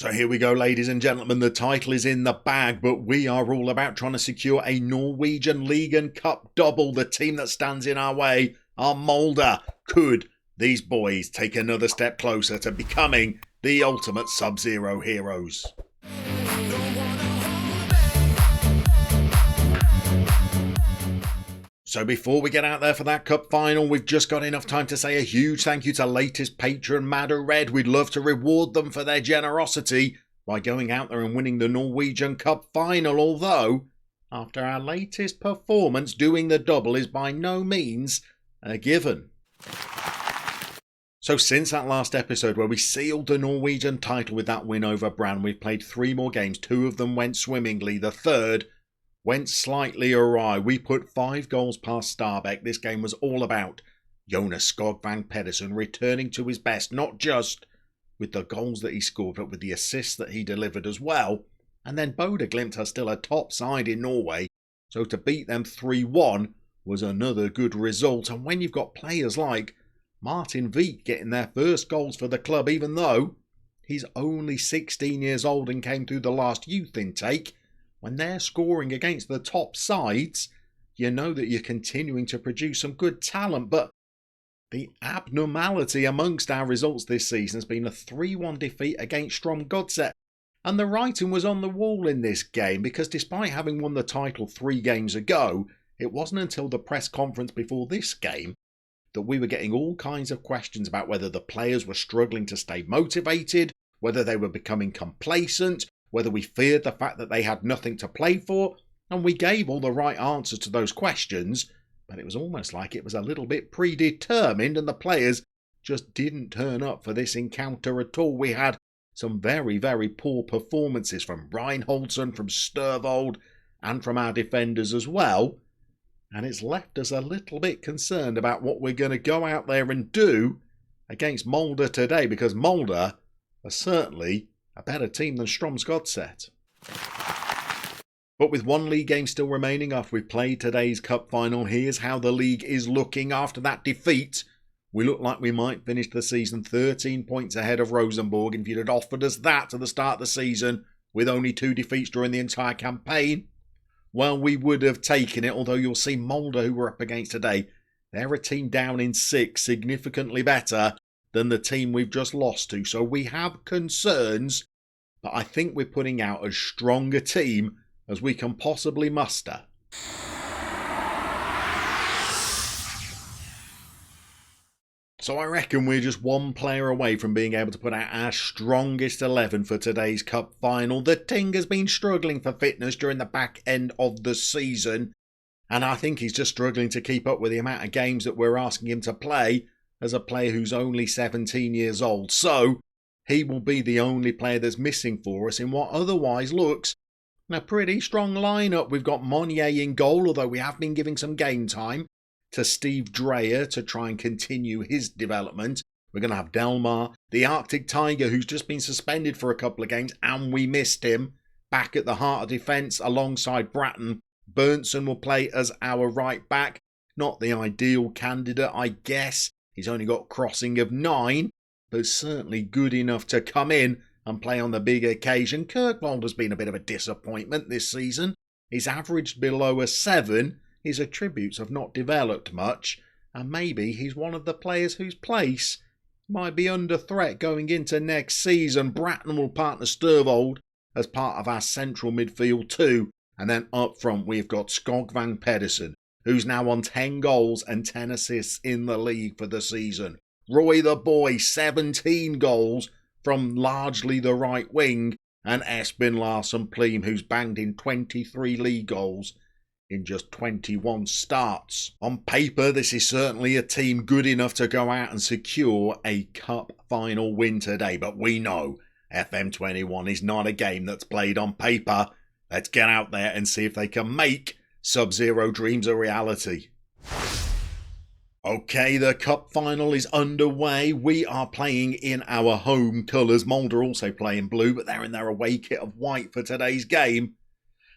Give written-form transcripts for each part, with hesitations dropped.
So here we go, ladies and gentlemen. The title is in the bag, but we are all about trying to secure a Norwegian League and Cup double. The team that stands in our way are Molde. Could these boys take another step closer to becoming the ultimate Sub-Zero heroes? So before we get out there for that cup final, we've just got enough time to say a huge thank you to latest patron Madder Red. We'd love to reward them for their generosity by going out there and winning the Norwegian Cup final, although after our latest performance, doing the double is by no means a given. So since that last episode where we sealed the Norwegian title with that win over Brann, we've played 3 more games. 2 of them went swimmingly. The third went slightly awry. We put 5 goals past Stabæk. This game was all about Jonas Skogvang Pedersen returning to his best, not just with the goals that he scored, but with the assists that he delivered as well. And then Bodø/Glimt are still a top side in Norway, so to beat them 3-1 was another good result. And when you've got players like Martin Vik getting their first goals for the club, even though he's only 16 years old and came through the last youth intake, when they're scoring against the top sides, you know that you're continuing to produce some good talent. But the abnormality amongst our results this season has been a 3-1 defeat against Tromsdalen. And the writing was on the wall in this game, because despite having won the title 3 games ago, it wasn't until the press conference before this game that we were getting all kinds of questions about whether the players were struggling to stay motivated, whether they were becoming complacent, whether we feared the fact that they had nothing to play for. And we gave all the right answers to those questions, but it was almost like it was a little bit predetermined and the players just didn't turn up for this encounter at all. We had some very, very poor performances from Reinholdsen, from Størvold, and from our defenders as well. And it's left us a little bit concerned about what we're going to go out there and do against Molde today, because Molde are certainly a better team than Tromsdalen. But with 1 league game still remaining after we've played today's cup final, here's how the league is looking after that defeat. We look like we might finish the season 13 points ahead of Rosenborg. And if you'd had offered us that at the start of the season with only 2 defeats during the entire campaign, well, we would have taken it. Although you'll see Molde, who we're up against today, they're a team down in 6, significantly better than the team we've just lost to. So we have concerns, but I think we're putting out as strong a team as we can possibly muster. So I reckon we're just 1 player away from being able to put out our strongest 11 for today's cup final. The Ting has been struggling for fitness during the back end of the season, and I think he's just struggling to keep up with the amount of games that we're asking him to play as a player who's only 17 years old. So he will be the only player that's missing for us in what otherwise looks a pretty strong lineup. We've got Monnier in goal, although we have been giving some game time to Steve Dreyer to try and continue his development. We're going to have Delmar, the Arctic Tiger, who's just been suspended for a couple of games, and we missed him, back at the heart of defence alongside Bratton. Berntsen will play as our right back. Not the ideal candidate, I guess. He's only got crossing of 9, but certainly good enough to come in and play on the big occasion. Kirkvold has been a bit of a disappointment this season. He's averaged below a 7. His attributes have not developed much, and maybe he's one of the players whose place might be under threat going into next season. Bratton will partner Størvold as part of our central midfield too. And then up front we've got Skogvang Pedersen, who's now on 10 goals and 10 assists in the league for the season. Roy the Boy, 17 goals from largely the right wing. And Espen Larsen Pleam, who's banged in 23 league goals in just 21 starts. On paper, this is certainly a team good enough to go out and secure a cup final win today. But we know FM21 is not a game that's played on paper. Let's get out there and see if they can make Sub-Zero dreams a reality. Okay, the cup final is underway. We are playing in our home colours. Molde also play in blue, but they're in their away kit of white for today's game.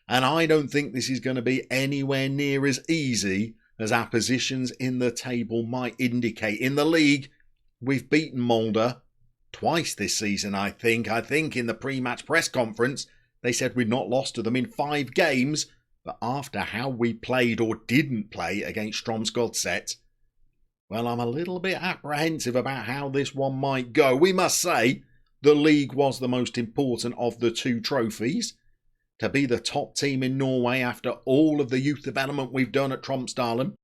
And I don't think this is going to be anywhere near as easy as our positions in the table might indicate. In the league, we've beaten Molde twice this season, I think. I think in the pre-match press conference, they said we'd not lost to them in 5 games. But after how we played or didn't play against Tromsdalen, well, I'm a little bit apprehensive about how this one might go. We must say, the league was the most important of the 2 trophies. To be the top team in Norway after all of the youth development we've done at Tromsdalen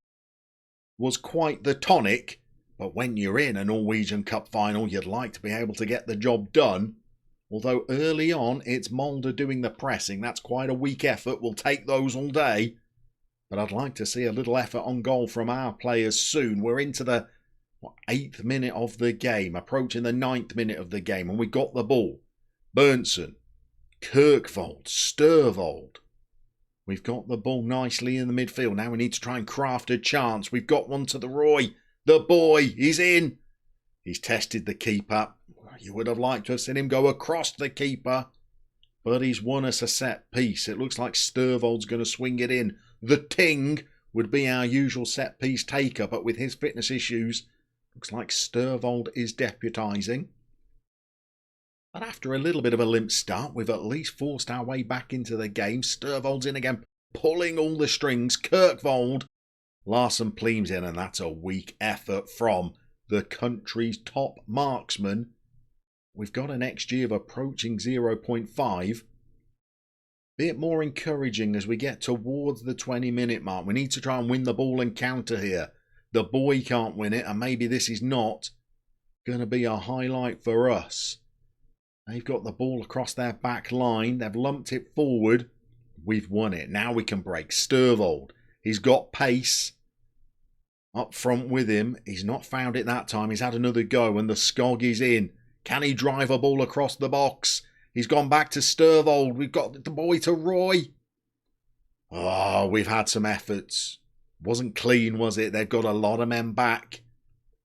was quite the tonic. But when you're in a Norwegian Cup final, you'd like to be able to get the job done. Although early on, it's Molde doing the pressing. That's quite a weak effort. We'll take those all day. But I'd like to see a little effort on goal from our players soon. We're into the 8th minute of the game, approaching the 9th minute of the game, and we got the ball. Berntsen, Kirkvold, Størvold. We've got the ball nicely in the midfield. Now we need to try and craft a chance. We've got one to the Roy. The boy, he's in. He's tested the keeper. You would have liked to have seen him go across the keeper, but he's won us a set piece. It looks like Størvold's going to swing it in. The Ting would be our usual set piece taker, but with his fitness issues, looks like Størvold is deputising. But after a little bit of a limp start, we've at least forced our way back into the game. Størvold's in again, pulling all the strings. Kirkvold, Larsen Pleem's in, and that's a weak effort from the country's top marksman. We've got an XG of approaching 0.5. Bit more encouraging as we get towards the 20-minute mark. We need to try and win the ball and counter here. The boy can't win it, and maybe this is not going to be a highlight for us. They've got the ball across their back line. They've lumped it forward. We've won it. Now we can break. Størvold, he's got pace. Up front with him. He's not found it that time. He's had another go, and the Skog is in. Can he drive a ball across the box? He's gone back to Størvold. We've got the boy to Roy. Oh, we've had some efforts. Wasn't clean, was it? They've got a lot of men back.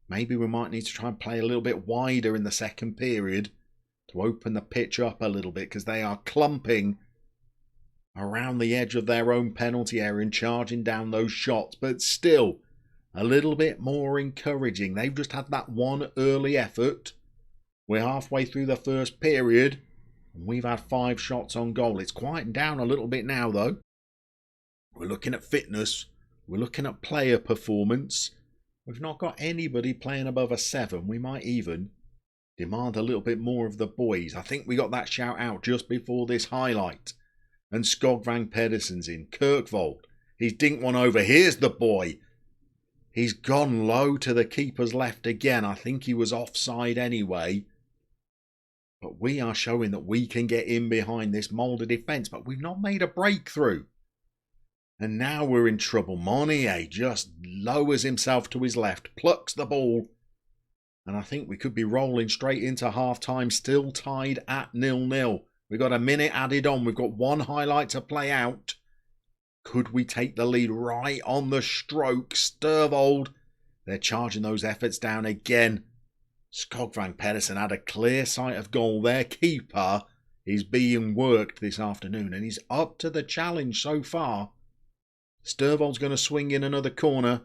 Maybe we might need to try and play a little bit wider in the second period to open the pitch up a little bit, because they are clumping around the edge of their own penalty area and charging down those shots. But still, a little bit more encouraging. They've just had that one early effort. We're halfway through the first period, and we've had 5 shots on goal. It's quieting down a little bit now, though. We're looking at fitness. We're looking at player performance. We've not got anybody playing above a 7. We might even demand a little bit more of the boys. I think we got that shout out just before this highlight. And Skogvang Pedersen's in. Kirkvold, he's dinked one over. Here's the boy. He's gone low to the keeper's left again. I think he was offside anyway. But we are showing that we can get in behind this Molde defence. But we've not made a breakthrough. And now we're in trouble. Monnier just lowers himself to his left. Plucks the ball. And I think we could be rolling straight into half-time. Still tied at 0-0. We've got a minute added on. We've got one highlight to play out. Could we take the lead right on the stroke? Størvold. They're charging those efforts down again. Skogvang Pedersen had a clear sight of goal. Their keeper is being worked this afternoon, and he's up to the challenge so far. Størvold's going to swing in another corner.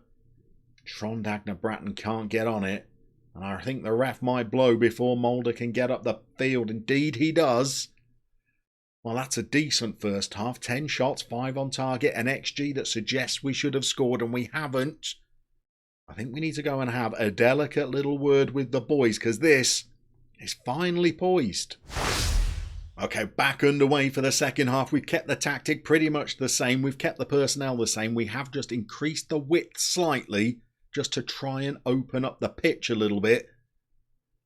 Trondagner Bratton can't get on it. And I think the ref might blow before Molde can get up the field. Indeed he does. Well, that's a decent first half. 10 shots, 5 on target, an XG that suggests we should have scored, and we haven't. I think we need to go and have a delicate little word with the boys, because this is finally poised. Okay, back underway for the second half. We've kept the tactic pretty much the same. We've kept the personnel the same. We have just increased the width slightly just to try and open up the pitch a little bit.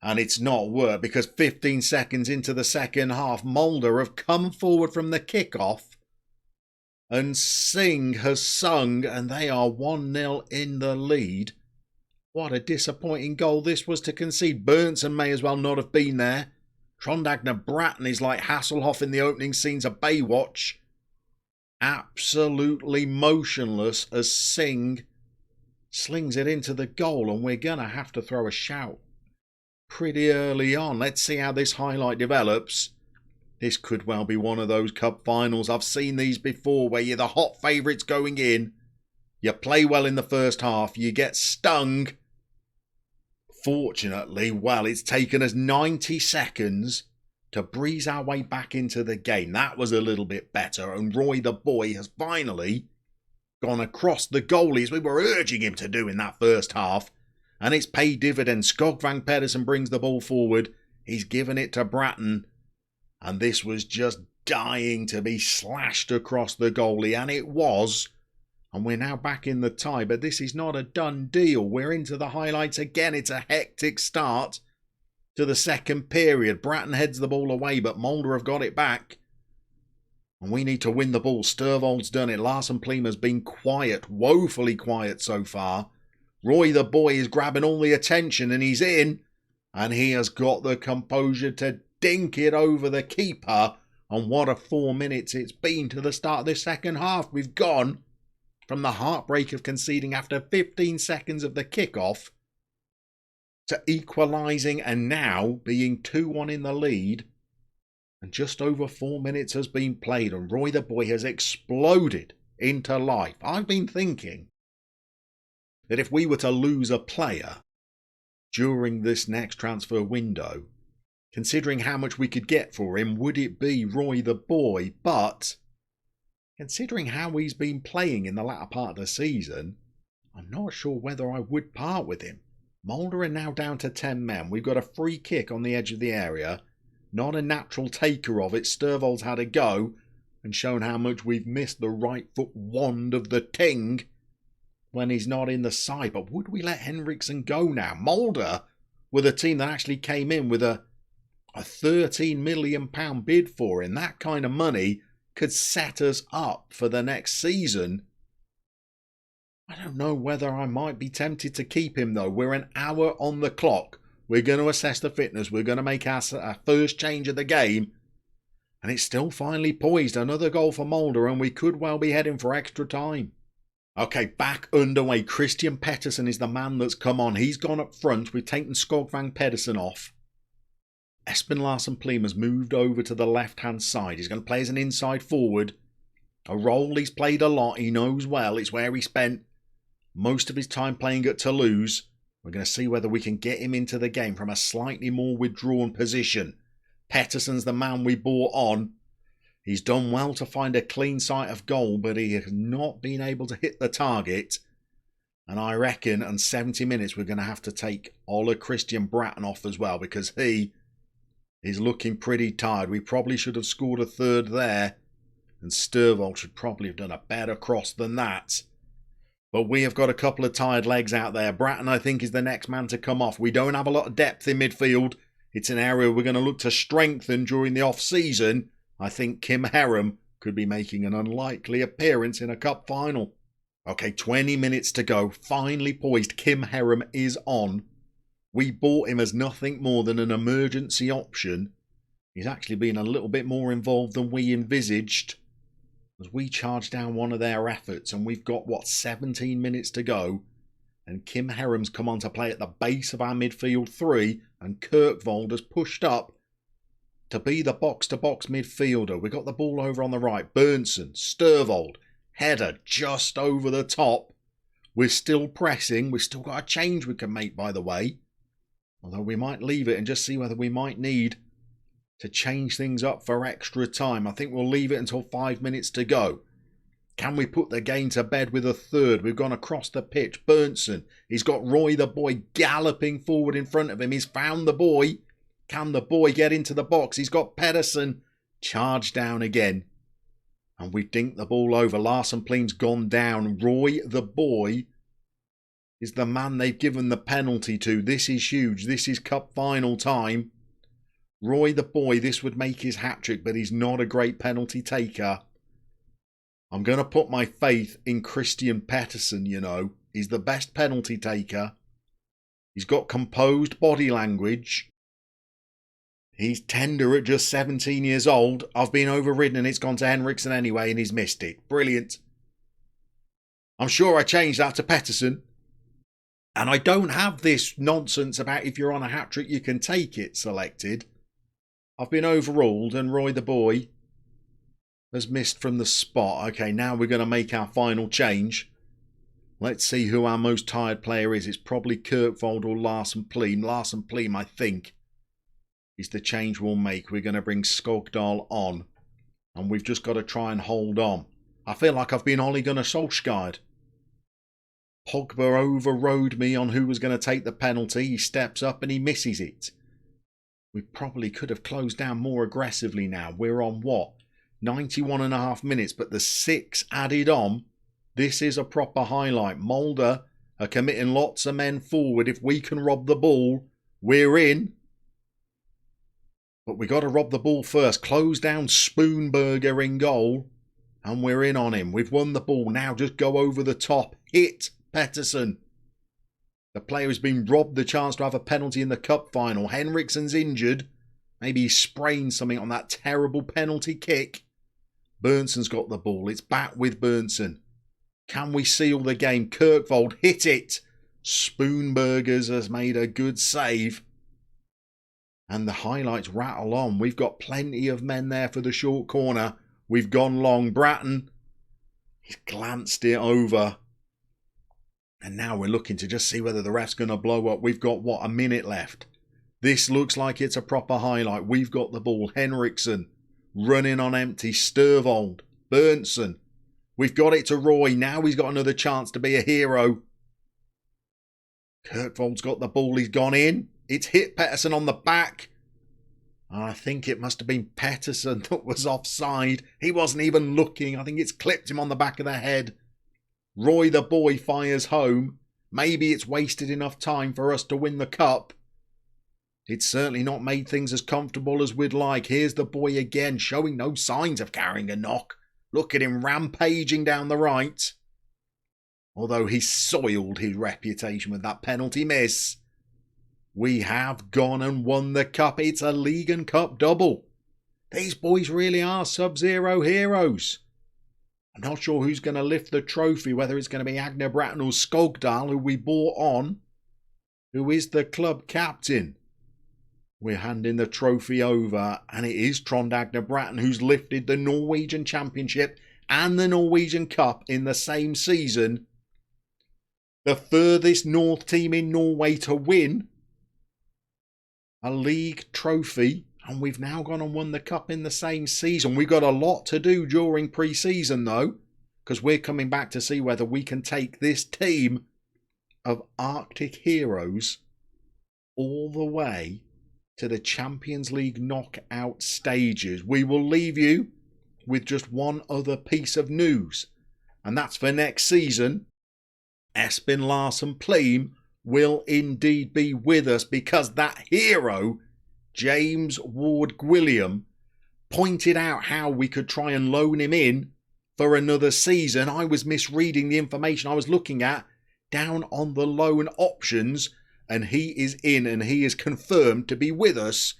And it's not worked, because 15 seconds into the second half, Molde have come forward from the kickoff. And Singh has sung, and they are 1-0 in the lead. What a disappointing goal this was to concede. Berntsen may as well not have been there. Trondagner Bratton is like Hasselhoff in the opening scenes of Baywatch. Absolutely motionless as Singh slings it into the goal, and we're going to have to throw a shout pretty early on. Let's see how this highlight develops. This could well be one of those cup finals. I've seen these before where you're the hot favourites going in. You play well in the first half. You get stung Fortunately, well, it's taken us 90 seconds to breeze our way back into the game. That was a little bit better, and Roy the boy has finally gone across the goalies we were urging him to do in that first half, and it's paid dividends. Skogvang Pedersen brings the ball forward. He's given it to Bratton, and this was just dying to be slashed across the goalie, and it was. And we're now back in the tie, but this is not a done deal. We're into the highlights again. It's a hectic start to the second period. Bratton heads the ball away, but Mulder have got it back. And we need to win the ball. Sturvold's done it. Larsen Plima's been quiet, woefully quiet so far. Roy the boy is grabbing all the attention, and he's in. And he has got the composure to dink it over the keeper. And what a 4 minutes it's been to the start of this second half. We've gone from the heartbreak of conceding after 15 seconds of the kickoff to equalising and now being 2-1 in the lead. And just over 4 minutes has been played, and Roy the boy has exploded into life. I've been thinking that if we were to lose a player during this next transfer window, considering how much we could get for him, would it be Roy the boy? But considering how he's been playing in the latter part of the season, I'm not sure whether I would part with him. Mulder are now down to 10 men. We've got a free kick on the edge of the area. Not a natural taker of it. Sturvold's had a go and shown how much we've missed the right foot wand of the Ting when he's not in the side. But would we let Henriksen go now? Mulder were the team that actually came in with a £13 million bid for him. That kind of money could set us up for the next season. I don't know whether I might be tempted to keep him though. We're an hour on the clock. We're going to assess the fitness. We're going to make our first change of the game. And it's still finally poised. Another goal for Mulder, and we could well be heading for extra time. Okay, back underway. Christian Pettersson is the man that's come on. He's gone up front. We've taken Skogvang Pedersen off. Espen Larsen Plima's moved over to the left-hand side. He's going to play as an inside forward. A role he's played a lot. He knows well. It's where he spent most of his time playing at Toulouse. We're going to see whether we can get him into the game from a slightly more withdrawn position. Pettersson's the man we brought on. He's done well to find a clean sight of goal, but he has not been able to hit the target. And I reckon in 70 minutes we're going to have to take Ola Christian Bratton off as well, because he is looking pretty tired. We probably should have scored a third there, and Sturvold should probably have done a better cross than that. But we have got a couple of tired legs out there. Bratton, I think, is the next man to come off. We don't have a lot of depth in midfield. It's an area we're going to look to strengthen during the off-season. I think Kim Heron could be making an unlikely appearance in a cup final. Okay, 20 minutes to go. Finally poised. Kim Heron is on. We bought him as nothing more than an emergency option. He's actually been a little bit more involved than we envisaged, as we charge down one of their efforts, and we've got, 17 minutes to go, and Kim Heron's come on to play at the base of our midfield three, and Kirkvold has pushed up to be the box-to-box midfielder. We've got the ball over on the right. Berntsen, Sturvold, header just over the top. We're still pressing. We've still got a change we can make, by the way, although we might leave it and just see whether we might need to change things up for extra time. I think we'll leave it until 5 minutes to go. Can we put the game to bed with a third? We've gone across the pitch. Berntsen, he's got Roy the boy galloping forward in front of him. He's found the boy. Can the boy get into the box? He's got Pedersen charged down again. And we've dinked the ball over. Larsen Plima's gone down. Roy the boy is the man they've given the penalty to. This is huge. This is cup final time. Roy the boy, this would make his hat-trick, but he's not a great penalty taker. I'm going to put my faith in Christian Pettersson, you know. He's the best penalty taker. He's got composed body language. He's tender at just 17 years old. I've been overridden and it's gone to Henriksen anyway, and he's missed it. Brilliant. I'm sure I changed that to Pettersson. And I don't have this nonsense about if you're on a hat-trick you can take it selected. I've been overruled, and Roy the boy has missed from the spot. Okay, now we're going to make our final change. Let's see who our most tired player is. It's probably Kirkvold or Larsen Pleam. Larsen Pleam, I think, is the change we'll make. We're going to bring Skogdal on. And we've just got to try and hold on. I feel like I've been Ole Gunnar Solskjaer. Pogba overrode me on who was going to take the penalty. He steps up and he misses it. We probably could have closed down more aggressively now. We're on what? 91.5 minutes, but the 6 added on. This is a proper highlight. Mulder are committing lots of men forward. If we can rob the ball, we're in. But we got to rob the ball first. Close down Spoonberger in goal. And we're in on him. We've won the ball. Now just go over the top. Hit Pettersson. The player has been robbed the chance to have a penalty in the cup final. Henriksen's injured. Maybe he sprained something on that terrible penalty kick. Berntson's got the ball. It's back with Berntson. Can we seal the game? Kirkvold hit it. Spoonbergers has made a good save. And the highlights rattle on. We've got plenty of men there for the short corner. We've gone long. Bratton, he's glanced it over. And now we're looking to just see whether the ref's going to blow up. We've got, what, a minute left. This looks like it's a proper highlight. We've got the ball. Henriksen running on empty. Sturvold, Berntson. We've got it to Roy. Now he's got another chance to be a hero. Kirkvold's got the ball. He's gone in. It's hit Pettersson on the back. I think it must have been Pettersson that was offside. He wasn't even looking. I think it's clipped him on the back of the head. Roy the boy fires home. Maybe it's wasted enough time for us to win the cup. It's certainly not made things as comfortable as we'd like. Here's the boy again, showing no signs of carrying a knock. Look at him rampaging down the right. Although he soiled his reputation with that penalty miss. We have gone and won the cup. It's a League and Cup double. These boys really are Sub-Zero heroes. I'm not sure who's going to lift the trophy, whether it's going to be Agner Bratton or Skogdal, who we bought on, who is the club captain. We're handing the trophy over, and it is Trond Agner Bratton who's lifted the Norwegian Championship and the Norwegian Cup in the same season. The furthest north team in Norway to win a league trophy, and we've now gone and won the cup in the same season. We've got a lot to do during pre-season though, because we're coming back to see whether we can take this team of Arctic heroes all the way to the Champions League knockout stages. We will leave you with just one other piece of news, and that's for next season. Espen Larsen Pleam will indeed be with us, because that hero, James Ward-Gwilliam, pointed out how we could try and loan him in for another season. I was misreading the information I was looking at down on the loan options, and he is in, and he is confirmed to be with us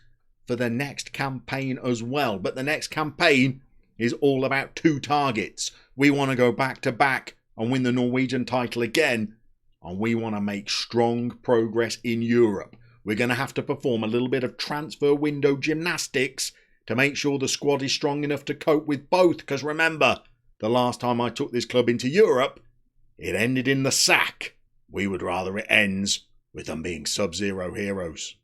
for the next campaign as well. But the next campaign is all about 2 targets. We want to go back to back and win the Norwegian title again, and we want to make strong progress in Europe. We're going to have to perform a little bit of transfer window gymnastics to make sure the squad is strong enough to cope with both, because remember, the last time I took this club into Europe, it ended in the sack. We would rather it ends with them being Sub-Zero heroes.